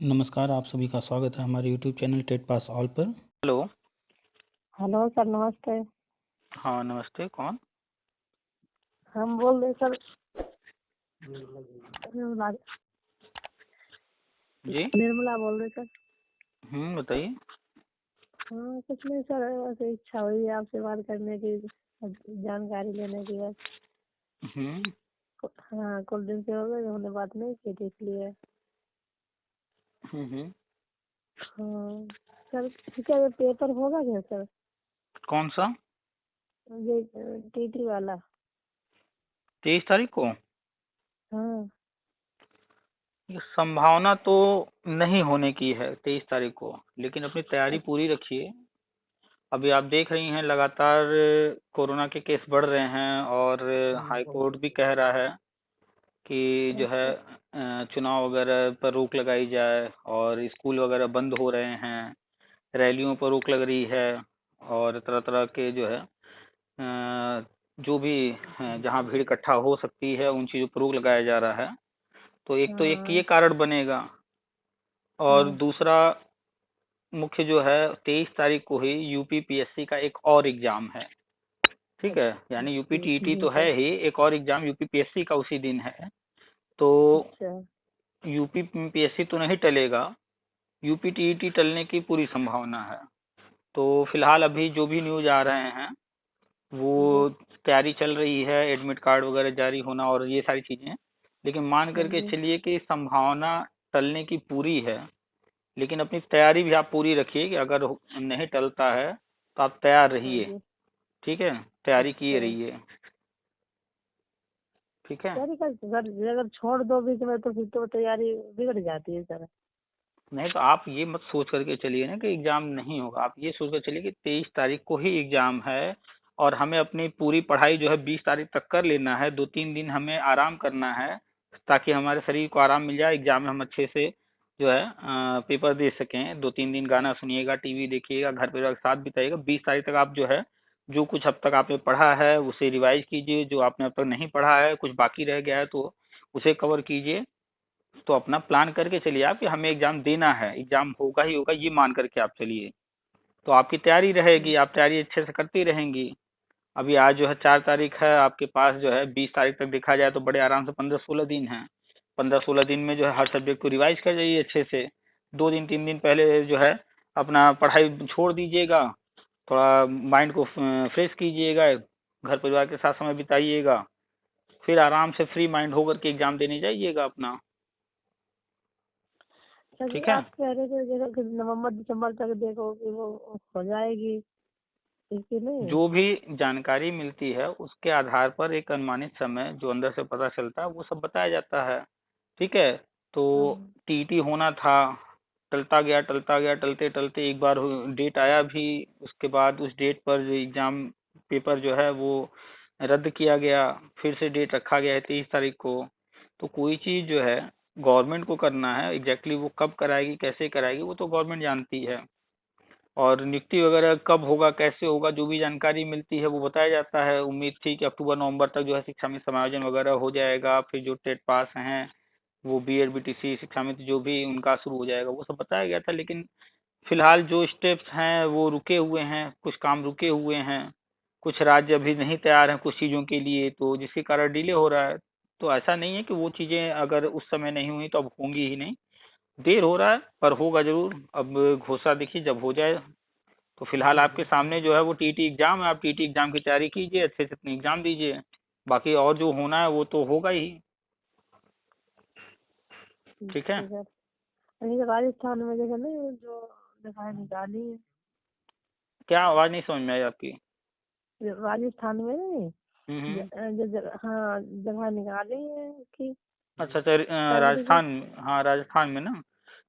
नमस्कार, आप सभी का स्वागत है हमारे YouTube channel TET pass all पर। हेलो। हेलो सर, नमस्ते। हाँ, नमस्ते। कौन? हम बोल रहे सर, निर्मला जी। निर्मला बोल रहे सर। बताइए। हाँ, कुछ नहीं सर, ऐसे इच्छा हुई आपसे बात करने की, जानकारी लेने की बस। हम्म हाँ, कुछ दिन से हो गए हमने बात नहीं की थी इसलिए। हम्म हम्म। हाँ सर, क्या ये पेपर होगा क्या सर? कौन सा? ये टीटी वाला। 23 तारीख को? हाँ। ये संभावना तो नहीं होने की है 23 तारीख को, लेकिन अपनी तैयारी पूरी रखिए। अभी आप देख रही हैं लगातार कोरोना के केस बढ़ रहे हैं, और हाई कोर्ट भी कह रहा है कि जो है अच्छा। चुनाव वगैरह पर रोक लगाई जाए, और स्कूल वगैरह बंद हो रहे हैं, रैलियों पर रोक लग रही है, और तरह तरह के जो है जो भी जहाँ भीड़ इकट्ठा हो सकती है उन चीजों पर रोक लगाया जा रहा है। तो एक हाँ। ये कारण बनेगा, और हाँ। दूसरा मुख्य जो है 23 तारीख को ही यूपीपीएससी का एक और एग्जाम है। ठीक है, यानी यूपी जी टीईटी जी तो है सर। ही, एक और एग्जाम यूपीपीएससी का उसी दिन है। तो अच्छा। यूपीपीएससी तो नहीं टलेगा, यूपी टीईटी टलने की पूरी संभावना है। तो फिलहाल अभी जो भी न्यूज आ रहे हैं वो जी तैयारी चल रही है, एडमिट कार्ड वगैरह जारी होना और ये सारी चीजें। लेकिन मान करके जी चलिए कि संभावना टलने की पूरी है, लेकिन अपनी तैयारी भी आप पूरी रखिए कि अगर नहीं टलता है तो आप तैयार रहिए। जी। ठीक है, तैयारी किए अच्छा। रहिए। ठीक है। तैयारी कर सर, अगर छोड़ दो बीच में तो फिर तो तैयारी बिगड़ जाती है सर। नहीं तो आप ये मत सोच करके चलिए ना कि एग्जाम नहीं होगा, आप ये सोच कर चलिए कि 23 तारीख को ही एग्जाम है, और हमें अपनी पूरी पढ़ाई जो है 20 तारीख तक कर लेना है। 2-3 दिन हमें आराम करना है, ताकि हमारे शरीर को आराम मिल जाए, एग्जाम में हम अच्छे से जो है पेपर दे सकें। 2-3 दिन गाना सुनिएगा, टीवी देखिएगा, घर परिवार के साथ बिताइएगा। 20 तारीख तक आप जो है जो कुछ अब तक आपने पढ़ा है उसे रिवाइज कीजिए, जो आपने अब तक नहीं पढ़ा है, कुछ बाकी रह गया है तो उसे कवर कीजिए। तो अपना प्लान करके चलिए आप कि हमें एग्जाम देना है, एग्जाम होगा ही होगा, ये मान करके आप चलिए। तो आपकी तैयारी रहेगी, आप तैयारी अच्छे से करती रहेंगी। अभी आज जो है 4 तारीख है, आपके पास जो है 20 तारीख तक देखा जाए तो बड़े आराम से 15-16 दिन है। 15-16 दिन में जो है हर सब्जेक्ट को रिवाइज कर जाइए अच्छे से। 2-3 दिन पहले जो है अपना पढ़ाई छोड़ दीजिएगा, थोड़ा माइंड को फ्रेश कीजिएगा, घर परिवार के साथ समय बिताइएगा, फिर आराम से फ्री माइंड होकर के एग्जाम देने जाइएगा अपना। सर जी, ठीक है। आप कह रहे थे देखो कि नवंबर दिसंबर तक देखो कि वो हो जाएगी, इसकी नहीं। जो भी जानकारी मिलती है उसके आधार पर एक अनुमानित समय जो अंदर से पता चलता है वो सब बताया जाता है। ठीक है। तो हाँ। टीटी होना था, टलता गया टलता गया, टलते टलते एक बार डेट आया भी, उसके बाद उस डेट पर जो एग्जाम पेपर जो है वो रद्द किया गया, फिर से डेट रखा गया है 23 तारीख को। तो कोई चीज जो है गवर्नमेंट को करना है, एग्जैक्टली वो कब कराएगी कैसे कराएगी वो तो गवर्नमेंट जानती है। और नियुक्ति वगैरह कब होगा कैसे होगा जो भी जानकारी मिलती है वो बताया जाता है। उम्मीद थी कि अक्टूबर नवंबर तक जो है शिक्षा में समायोजन वगैरह हो जाएगा, फिर जो टेट पास हैं वो बीएड बीटीसी शिक्षा में जो भी उनका शुरू हो जाएगा वो सब बताया गया था। लेकिन फिलहाल जो स्टेप्स हैं वो रुके हुए हैं, कुछ काम रुके हुए हैं, कुछ राज्य अभी नहीं तैयार हैं कुछ चीजों के लिए, तो जिसके कारण डिले हो रहा है। तो ऐसा नहीं है कि वो चीजें अगर उस समय नहीं हुई तो अब होंगी ही नहीं, देर हो रहा है पर होगा जरूर। अब घोषणा देखिए जब हो जाए। तो फिलहाल आपके सामने जो है वो टीटी एग्जाम है, आप टीटी एग्जाम की तैयारी कीजिए, अच्छे से अपनी एग्जाम दीजिए। बाकी और जो होना है वो तो होगा ही। ठीक है। ठीक है। अभी तो राजस्थान में जैसे नहीं, जो जगह निकाली है, क्या आवाज नहीं समझ में आई आपकी? राजस्थान में नहीं, हम्म। हाँ जगह निकाली है कि अच्छा अच्छा, सैलरी की। राजस्थान में, हाँ राजस्थान में ना,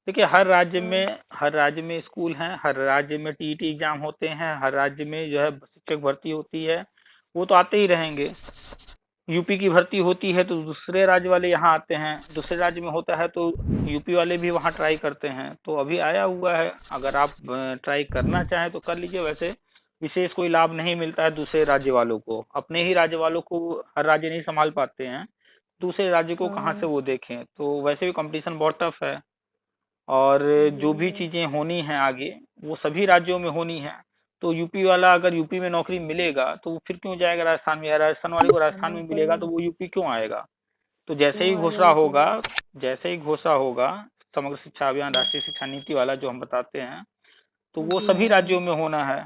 देखिए हर राज्य हाँ। में, हर राज्य में स्कूल हैं, हर राज्य में टीटी एग्जाम होते हैं, हर राज्य में जो है शिक्षक भर्ती होती है, वो तो आते ही रहेंगे। यूपी की भर्ती होती है तो दूसरे राज्य वाले यहाँ आते हैं, दूसरे राज्य में होता है तो यूपी वाले भी वहाँ ट्राई करते हैं। तो अभी आया हुआ है, अगर आप ट्राई करना चाहें तो कर लीजिए। वैसे विशेष कोई लाभ नहीं मिलता है दूसरे राज्य वालों को, अपने ही राज्य वालों को हर राज्य नहीं संभाल पाते हैं, दूसरे राज्य को कहाँ से हाँ। वो देखें। तो वैसे भी कंपटीशन बहुत टफ है। और जो भी चीजें होनी है आगे वो सभी राज्यों में होनी है। तो यूपी वाला अगर यूपी में नौकरी मिलेगा तो वो फिर क्यों जाएगा राजस्थान में, या राजस्थान वाले को राजस्थान हाँ में मिलेगा तो कोई वो यूपी क्यों आएगा। तो जैसे ही क्यों आएगा घोषणा ये तो होगा, बात। जैसे ही घोषणा होगा समग्र शिक्षा अभियान राष्ट्रीय शिक्षा नीति वाला जो हम बताते हैं, तो वो जी सभी हाँ। राज्यों में होना है।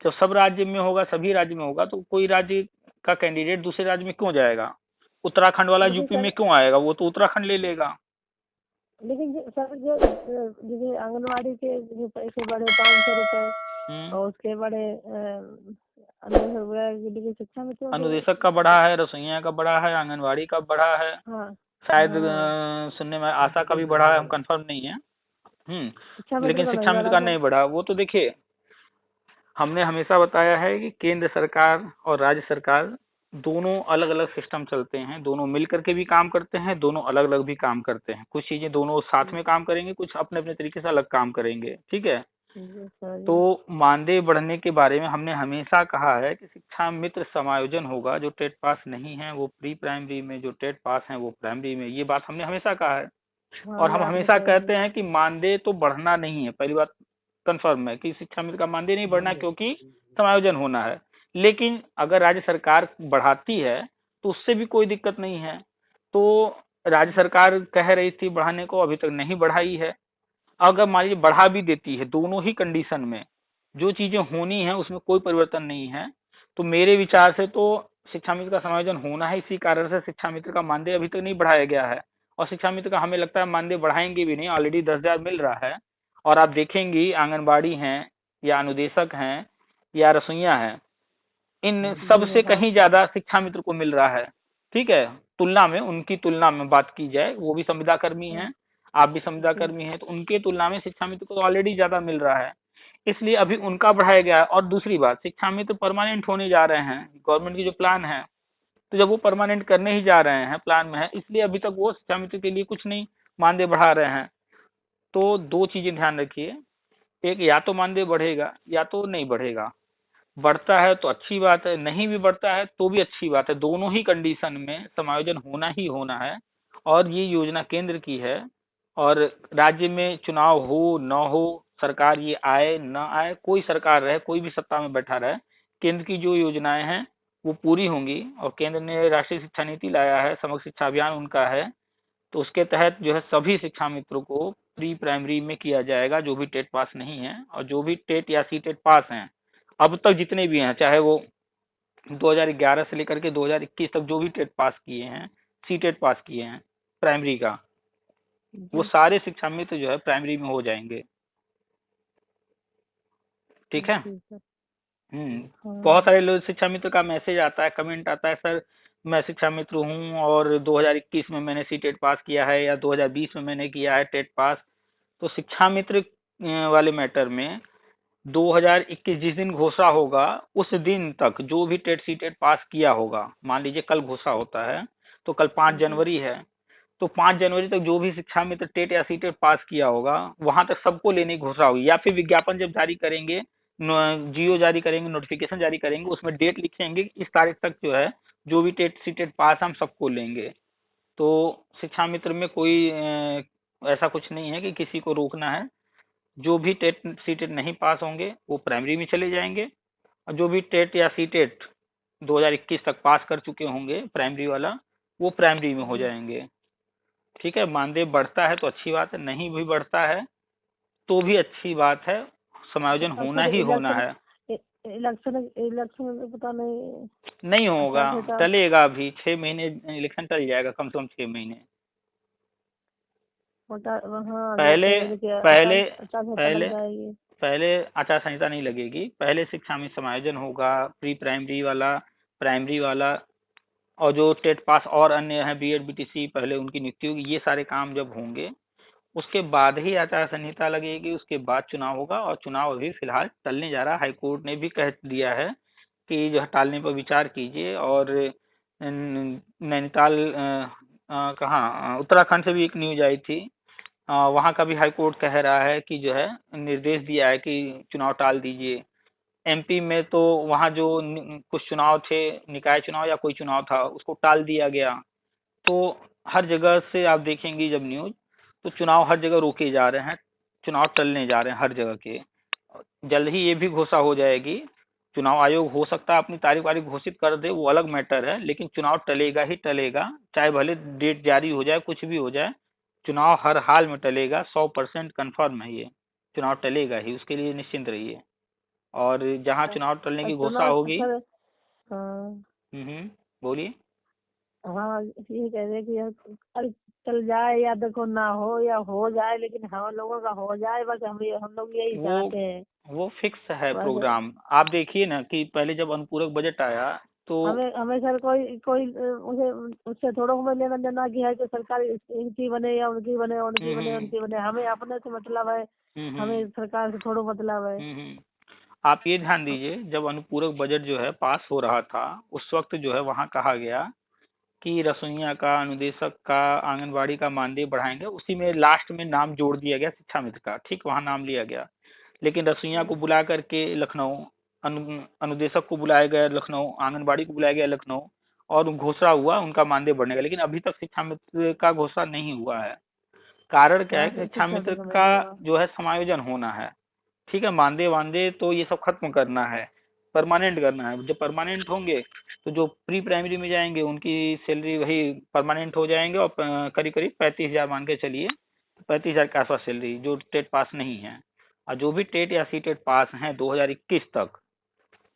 जब सब राज्य में होगा, सभी राज्य में होगा, तो कोई राज्य का कैंडिडेट दूसरे राज्य में क्यों जाएगा। उत्तराखंड वाला लेकिन यूपी सर, में क्यों आएगा, वो तो उत्तराखंड ले लेगा। लेकिन सर जो जैसे आंगनवाड़ी के जो पैसे बढ़े 500 रुपए, हम्म। और उसके बड़े अनुदेशक वगैरह के लिए शिक्षा मित्रों के। अनुदेशक का बढ़ा है, रसोइया का बढ़ा है, आंगनवाड़ी का बढ़ा है, हाँ शायद हाँ। सुनने में आशा का भी बढ़ा है, हम कंफर्म नहीं है। शिक्षा मित्र लेकिन का नहीं शिक्षा मित्र बढ़ा का सर। नहीं बढ़ा। वो तो देखिए, हमने हमेशा बताया है कि केंद्र सरकार और राज्य सरकार दोनों अलग अलग सिस्टम चलते हैं, दोनों मिल करके भी काम करते हैं, दोनों अलग अलग भी काम करते हैं। कुछ चीजें दोनों साथ में काम करेंगे, कुछ अपने अपने तरीके से अलग काम करेंगे, ठीक है। जी सर तो जी। मानदेय बढ़ने के बारे में हमने हमेशा कहा है कि शिक्षा मित्र समायोजन होगा, जो टेट पास नहीं है वो प्री प्राइमरी में, जो टेट पास है वो प्राइमरी में, ये बात हमने हमेशा कहा है। हाँ और ये हम आपने हमेशा सही कहते बोला। हैं कि मानदेय तो बढ़ना नहीं है, पहली बात कंफर्म है कि शिक्षा मित्र का मानदेय नहीं बढ़ना, क्योंकि समायोजन होना है। लेकिन अगर राज्य सरकार बढ़ाती है तो उससे भी कोई दिक्कत नहीं है। तो राज्य सरकार कह रही थी बढ़ाने को, अभी तक नहीं बढ़ाई है। अगर मान लीजिए बढ़ा भी देती है, दोनों ही कंडीशन में जो चीजें होनी है उसमें कोई परिवर्तन नहीं है, तो मेरे विचार से तो शिक्षा मित्र का समायोजन होना है। इसी कारण से शिक्षा मित्र का मानदेय अभी तक नहीं बढ़ाया गया है। और शिक्षा मित्र का हमें लगता है मानदेय बढ़ाएंगे भी नहीं, ऑलरेडी 10,000 मिल रहा है। और आप देखेंगी आंगनबाड़ी हैं या अनुदेशक हैं या रसोइया हैं, इन सब जी से हाँ। कहीं ज्यादा शिक्षा मित्र को मिल रहा है, ठीक है। तुलना में, उनकी तुलना में बात की जाए, वो भी संविदा कर्मी हाँ, हैं, आप भी संविदा जी कर्मी हैं, तो उनके तुलना में शिक्षा मित्र को तो ऑलरेडी ज्यादा मिल रहा है। इसलिए अभी उनका बढ़ाया गया है। और दूसरी बात, शिक्षा मित्र परमानेंट होने जा रहे हैं, गवर्नमेंट की जो प्लान है, तो जब वो परमानेंट करने ही जा रहे हैं, प्लान में है, इसलिए अभी तक वो शिक्षा मित्र के लिए कुछ नहीं मानदेय बढ़ा रहे हैं। तो दो चीजें ध्यान रखिए, एक, या तो मानदेय बढ़ेगा या तो नहीं बढ़ेगा। बढ़ता है तो अच्छी बात है, नहीं भी बढ़ता है तो भी अच्छी बात है, दोनों ही कंडीशन में समायोजन होना ही होना है। और ये योजना केंद्र की है, और राज्य में चुनाव हो न हो, सरकार ये आए न आए, कोई सरकार रहे, कोई भी सत्ता में बैठा रहे, केंद्र की जो योजनाएं हैं वो पूरी होंगी। और केंद्र ने राष्ट्रीय शिक्षा नीति लाया है, समग्र शिक्षा अभियान उनका है, तो उसके तहत जो है सभी शिक्षा मित्रों को प्री प्राइमरी में किया जाएगा, जो भी टेट पास नहीं है, और जो भी टेट या सी टेट पास हैं अब तक जितने भी हैं, चाहे वो 2011 से लेकर के 2021 तक जो भी टेट पास किए हैं, सी टेट पास किए हैं प्राइमरी का, वो जी सारे शिक्षा मित्र जो है प्राइमरी में हो जाएंगे, ठीक है। जी सर। बहुत हाँ सारे लोग शिक्षा मित्र का मैसेज आता है, कमेंट आता है, सर मैं शिक्षा मित्र हूँ और 2021 में मैंने सी टेट पास किया है या 2020 में मैंने किया है टेट पास। तो शिक्षा मित्र वाले मैटर में 2021 जिस दिन घोषणा होगा उस दिन तक जो भी टेट सी टेट पास किया होगा, मान लीजिए कल घोषणा होता है तो कल 5 जनवरी है, तो 5 जनवरी तक जो भी शिक्षा मित्र टेट या सी टेट पास किया होगा वहां तक सबको लेने की घोषणा होगी। या फिर विज्ञापन जब जारी करेंगे, जियो जारी करेंगे, नोटिफिकेशन जारी करेंगे, उसमें डेट लिखेंगे कि इस तारीख तक जो है जो भी टेट सी टेट पास हम सबको लेंगे। तो शिक्षा मित्र में कोई ऐसा कुछ नहीं है कि किसी को रोकना है। जो भी टेट सी टेट नहीं पास होंगे वो प्राइमरी में चले जाएंगे, और जो भी टेट या सी टेट 2021 तक पास कर चुके होंगे प्राइमरी वाला, वो प्राइमरी में हो जी। जाएंगे, ठीक है। मानदेय बढ़ता है तो अच्छी बात है, नहीं भी बढ़ता है तो भी अच्छी बात है, समायोजन और होना सर ही होना इलेक्शन, है। इलेक्शन इलेक्शन में पता नहीं नहीं होगा, आचार संहिता। टलेगा, अभी 6 महीने इलेक्शन टल जाएगा, कम से कम 6 महीने। हाँ पहले देखिए आचार पहले आचार संहिता पहले लग जाएगी। पहले आचार संहिता नहीं लगेगी, पहले शिक्षा में समायोजन होगा, प्री प्राइमरी वाला, प्राइमरी वाला, और जो टेट पास और अन्य है बीएड बीटीसी, पहले उनकी नियुक्ति होगी। ये सारे काम जब होंगे उसके बाद ही आचार संहिता लगेगी, उसके बाद चुनाव होगा। और चुनाव अभी फिलहाल टलने जा रहा है, हाईकोर्ट ने भी कह दिया है कि जो है टालने पर विचार कीजिए। और नैनीताल कहाँ, उत्तराखंड से भी एक न्यूज आई थी, वहां का भी हाईकोर्ट कह रहा है कि जो है निर्देश दिया है कि चुनाव टाल दीजिए। एमपी में तो वहां जो कुछ चुनाव थे, निकाय चुनाव या कोई चुनाव था, उसको टाल दिया गया। तो हर जगह से आप देखेंगी जब न्यूज, तो चुनाव हर जगह रोके जा रहे हैं, चुनाव टलने जा रहे हैं हर जगह के। जल्द ही ये भी घोषणा हो जाएगी, चुनाव आयोग हो सकता है अपनी तारीख वारीख घोषित कर दे, वो अलग मैटर है, लेकिन चुनाव टलेगा ही टलेगा, चाहे भले डेट जारी हो जाए, कुछ भी हो जाए, चुनाव हर हाल में टलेगा। 100% कन्फर्म है ये, चुनाव टलेगा ही, उसके लिए निश्चिंत रहिए। और जहाँ चुनाव टलने की घोषणा चुनाव होगी। सर, हाँ बोलिए। हाँ, ये कह रहे कि अरे चल जाए या देखो ना हो या हो जाए, लेकिन हम लोगों का हो जाए बस, हम लोग यही वो चाहते हैं वो फिक्स है बस। प्रोग्राम। आप देखिए ना कि पहले जब अनुपूरक बजट आया तो हमें हमें सर कोई कोई उसे उससे थोड़ा हमें लेना देना की है कि सरकार इनकी बने या उनकी बने, उनकी बने हम्म उनकी बने, हमें अपने से मतलब है, हम्म हम्म हमें सरकार से थोड़ा मतलब है। हम्म। आप ये ध्यान दीजिए, जब अनुपूरक बजट जो है पास हो रहा था, उस वक्त जो है वहाँ कहा गया कि रसोइया का, अनुदेशक का, आंगनबाड़ी का मानदेय बढ़ाएंगे। उसी में लास्ट में नाम जोड़ दिया गया शिक्षा मित्र का, ठीक, वहाँ नाम लिया गया। लेकिन रसोइया को बुला करके लखनऊ, अनुदेशक को बुलाया गया लखनऊ, आंगनबाड़ी को बुलाया गया लखनऊ, और घोषणा हुआ उनका मानदेय बढ़ने का, लेकिन अभी तक शिक्षा मित्र का घोषणा नहीं हुआ है। कारण क्या है कि शिक्षा मित्र का जो है समायोजन होना है, ठीक है। मानदेय वानदेय तो ये सब खत्म करना है, परमानेंट करना है। जब परमानेंट होंगे तो जो प्री प्राइमरी में जाएंगे उनकी सैलरी वही परमानेंट हो जाएंगे, और करीब करीब 35,000 मान के चलिए, 35,000 के आसपास सैलरी, जो टेट पास नहीं है। और जो भी टेट या सी टेट पास हैं 2021 तक,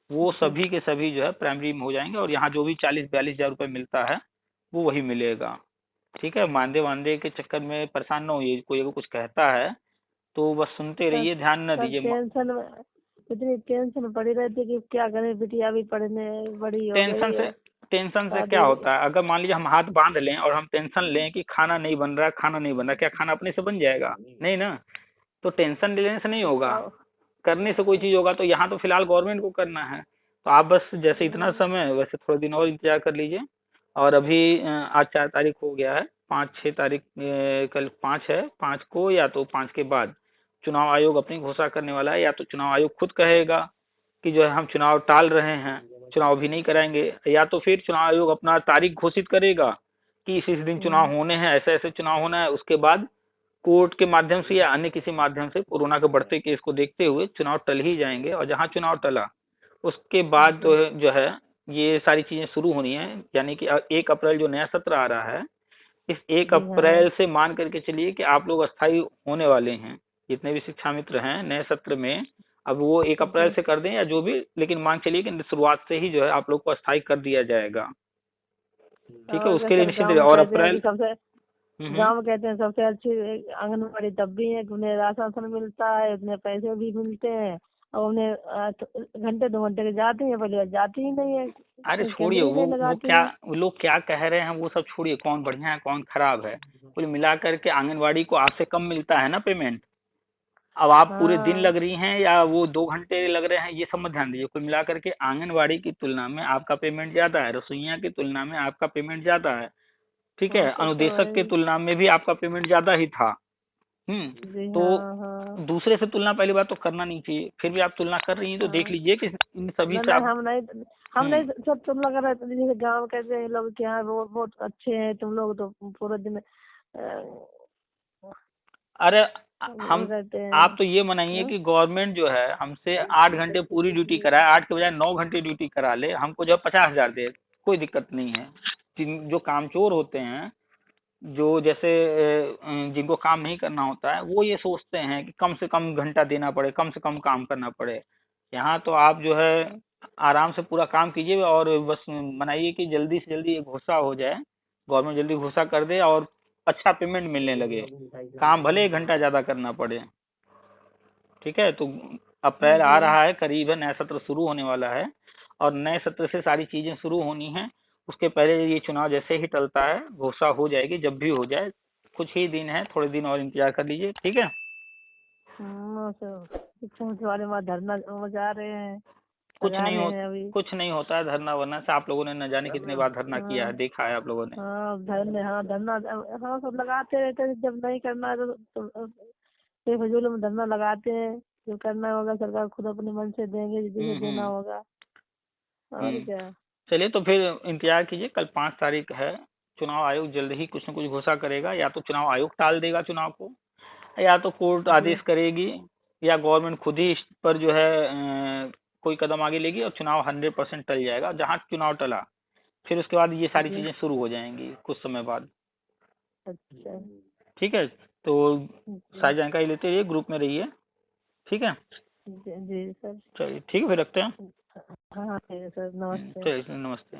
वो सभी के सभी जो है प्राइमरी में हो जाएंगे, और यहाँ जो भी 40-42 हजार रुपये मिलता है वो वही मिलेगा, ठीक है। मानदेय वानदेय के चक्कर में परेशान न होइए, कोई अगर कुछ कहता है तो बस सुनते रहिए, ध्यान न सर दीजिए। टेंशन में, इतनी टेंशन पड़ी रहती कि क्या करें, बिटिया भी पढ़ने बड़ी हो टेंशन गई से है, टेंशन से क्या शादी। होता है, अगर मान लीजिए हम हाथ बांध लें और हम टेंशन लें कि खाना नहीं बन रहा, खाना नहीं बन रहा, क्या खाना अपने से बन जाएगा? नहीं ना। तो टेंशन लेने से नहीं होगा, करने से कोई चीज होगा। तो यहाँ तो फिलहाल गवर्नमेंट को करना है, तो आप बस जैसे इतना समय, वैसे थोड़े दिन और इंतजार कर लीजिए। और अभी आज 4 तारीख हो गया है, 5-6 तारीख, कल 5 है, 5 को या तो 5 के बाद चुनाव आयोग अपनी घोषणा करने वाला है, या तो चुनाव आयोग खुद कहेगा कि जो है हम चुनाव टाल रहे हैं, चुनाव भी नहीं कराएंगे, या तो फिर चुनाव आयोग अपना तारीख घोषित करेगा कि इस दिन चुनाव होने हैं, ऐसे ऐसे चुनाव होना है। उसके बाद कोर्ट के माध्यम से या अन्य किसी माध्यम से कोरोना के बढ़ते केस को देखते हुए चुनाव टल ही जाएंगे, और जहां चुनाव टला उसके बाद जो है ये सारी चीजें शुरू होनी है। यानी कि 1 अप्रैल जो नया सत्र आ रहा है, इस 1 अप्रैल से मान करके चलिए कि आप लोग अस्थायी होने वाले हैं, जितने भी शिक्षा मित्र हैं नए सत्र में। अब वो 1 अप्रैल से कर दें या जो भी, लेकिन मान चलिए कि शुरुआत से ही जो है आप लोग को अस्थायी कर दिया जाएगा, ठीक है। उसके लिए निश्चित और अप्रैल। सबसे गाँव कहते हैं सबसे अच्छी आंगनबाड़ी तब भी है कि उन्हें राशन मिलता है, उन्हें पैसे भी मिलते हैं, और उन्हें घंटे 2 घंटे के जाती है, पहले जाती ही नहीं है, अरे केंद्र छोड़िए, ही नहीं लगाती है। वो लोग क्या कह रहे हैं वो सब छोड़िए, कौन बढ़िया है कौन खराब है। कुल मिलाकर के आंगनवाड़ी को आज से कम मिलता है ना पेमेंट। अब आप पूरे दिन हाँ लग रही हैं या वो 2 घंटे लग रहे हैं, ये सब मत ध्यान दीजिए। कुल मिलाकर के आंगनवाड़ी की तुलना में आपका पेमेंट ज्यादा है, रसोइया की तुलना में आपका पेमेंट ज्यादा है, ठीक है। तो अनुदेशक की है तुलना में भी आपका पेमेंट ज्यादा ही था। जी, तो हाँ हाँ। दूसरे से तुलना पहली बात तो करना नहीं चाहिए, फिर भी आप तुलना कर रही हैं तो देख हाँ लीजिए कि इन सभी नहीं से नहीं, आप। हम हम्म नहीं सब तुम लोग अगर जैसे गाँव कहते हैं लोग कि हाँ वो बहुत अच्छे हैं तुम लोग, तो पूरे दिन अरे वो हम रहते आप हैं। तो ये मनाइए हाँ? कि गवर्नमेंट जो है हमसे 8 घंटे पूरी ड्यूटी कराए, 8 के बजाय 9 घंटे ड्यूटी करा ले, हमको जो है 50,000 दे, कोई दिक्कत नहीं है। जो कामचोर होते हैं, जो जैसे जिनको काम नहीं करना होता है, वो ये सोचते हैं कि कम से कम घंटा देना पड़े, कम से कम काम करना पड़े। यहाँ तो आप जो है आराम से पूरा काम कीजिए, और बस मनाइए कि जल्दी से जल्दी ये घोषणा हो जाए, गवर्नमेंट जल्दी घोषणा कर दे और अच्छा पेमेंट मिलने लगे, काम भले 1 घंटा ज्यादा करना पड़े, ठीक है। तो अप्रैल आ जी रहा है, करीब है, नया सत्र शुरू होने वाला है, और नए सत्र से सारी चीजें शुरू होनी है। उसके पहले ये चुनाव जैसे ही टलता है घोषणा हो जाएगी, जब भी हो जाए। कुछ ही दिन है, थोड़े दिन और इंतजार कर लीजिए, ठीक है। तो शिक्षा वाले वहाँ धरना मचा रहे हैं, कुछ लगा नहीं रहे हो हैं अभी। कुछ नहीं होता है धरना वरना से, आप लोगों ने न जाने कितने बार धरना किया है, हाँ देखा है आप लोगों ने। हाँ धरना, हाँ धरना, हाँ सब लगाते रहते हैं, जब नहीं करना है तो बेफजूल में धरना लगाते हैं। जो करना होगा सरकार खुद अपने मन से देंगे, जिसे देना होगा, और हम्म क्या। चलिए, तो फिर इंतजार कीजिए, कल 5 तारीख है चुनाव आयोग जल्द ही कुछ न कुछ घोषणा करेगा, या तो चुनाव आयोग टाल देगा चुनाव को, या तो कोर्ट आदेश करेगी, या गवर्नमेंट खुद ही इस पर जो है कोई कदम आगे लेगी और चुनाव 100% टल जाएगा। जहाँ चुनाव टला फिर उसके बाद ये सारी चीजें शुरू हो जाएंगी कुछ समय बाद। अच्छा। ठीक है, तो सारी जानकारी लेते रहिए, ग्रुप में रहिए। ठीक है जी सर। चलिए, ठीक है, फिर रखते हैं। हाँ ठीक है सर, नमस्ते। चलिए, नमस्ते।